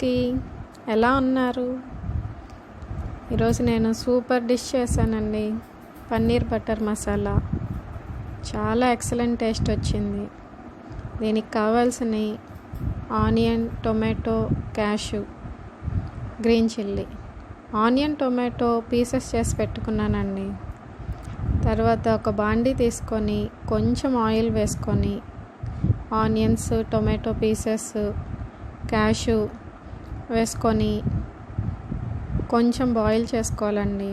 అందరికీ ఎలా ఉన్నారు? ఈరోజు నేను సూపర్ డిష్ చేశానండి. పన్నీర్ బటర్ మసాలా చాలా ఎక్సలెంట్ టేస్ట్ వచ్చింది. దీనికి కావాల్సినవి onion, tomato, cash, green chilli. Onion, tomato pieces చేసి పెట్టుకున్నానండి. తర్వాత ఒక బాండీ తీసుకొని కొంచెం ఆయిల్ వేసుకొని ఆనియన్స్, టొమాటో పీసెస్, క్యాషు వేసుకొని కొంచెం బాయిల్ చేసుకోవాలండి.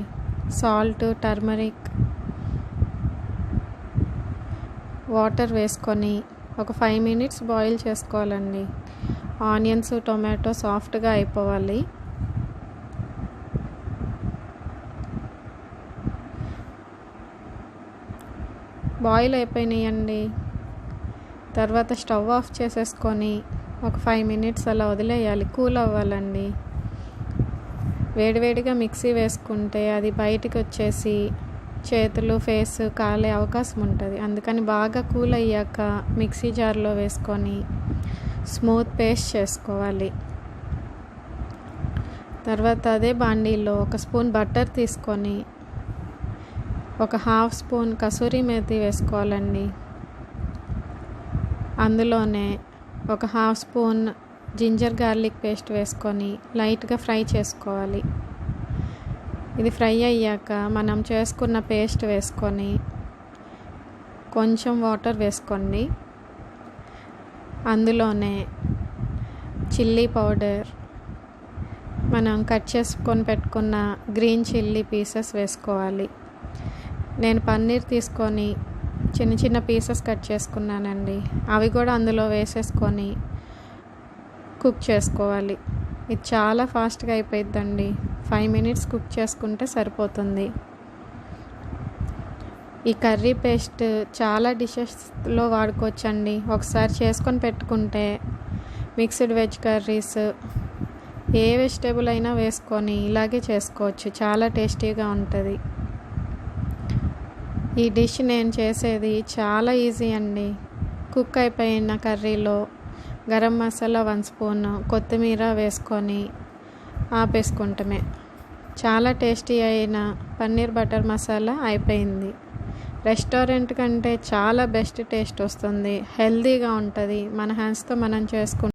సాల్ట్, టర్మరిక్, వాటర్ వేసుకొని ఒక 5 minutes బాయిల్ చేసుకోవాలండి. ఆనియన్స్, టొమాటో సాఫ్ట్గా అయిపోవాలి. బాయిల్ అయిపోయినాయండి. తర్వాత స్టవ్ ఆఫ్ చేసేసుకొని ఒక 5 minutes అలా వదిలేయాలి, కూల్ అవ్వాలండి. వేడివేడిగా మిక్సీ వేసుకుంటే అది బయటికి వచ్చేసి చేతులు, ఫేస్ కాలే అవకాశం ఉంటుంది. అందుకని బాగా కూల్ అయ్యాక మిక్సీ జార్లో వేసుకొని స్మూత్ పేస్ట్ చేసుకోవాలి. తర్వాత అదే బాండీలో ఒక స్పూన్ బటర్ తీసుకొని ఒక 1/2 స్పూన్ కసూరి మేతి వేసుకోవాలండి. అందులోనే ఒక 1/2 స్పూన్ జింజర్ గార్లిక్ పేస్ట్ వేసుకొని లైట్గా ఫ్రై చేసుకోవాలి. ఇది ఫ్రై అయ్యాక మనం చేసుకున్న పేస్ట్ వేసుకొని కొంచెం వాటర్ వేసుకోండి. అందులోనే చిల్లీ పౌడర్, మనం కట్ చేసుకొని పెట్టుకున్న గ్రీన్ చిల్లీ పీసెస్ వేసుకోవాలి. నేను పన్నీర్ తీసుకొని చిన్న చిన్న పీసెస్ కట్ చేసుకున్నానండి. అవి కూడా అందులో వేసేసుకొని కుక్ చేసుకోవాలి. ఇది చాలా ఫాస్ట్గా అయిపోయిద్దండి. 5 minutes కుక్ చేసుకుంటే సరిపోతుంది. ఈ కర్రీ పేస్ట్ చాలా డిషెస్లో వాడుకోవచ్చండి. ఒకసారి చేసుకొని పెట్టుకుంటే మిక్స్డ్ వెజ్ కర్రీస్, ఏ వెజిటేబుల్ అయినా వేసుకొని ఇలాగే చేసుకోవచ్చు. చాలా టేస్టీగా ఉంటుంది. ఈ డిష్ నేను చేసేది చాలా ఈజీ అండి. కుక్ అయిపోయిన కర్రీలో గరం మసాలా 1 స్పూన్, కొత్తిమీర వేసుకొని ఆపేసుకుంటమే. చాలా టేస్టీ అయిన పన్నీర్ బటర్ మసాలా అయిపోయింది. రెస్టారెంట్ కంటే చాలా బెస్ట్ టేస్ట్ వస్తుంది. హెల్తీగా ఉంటుంది. మన హ్యాండ్స్తో మనం చేసుకుంటే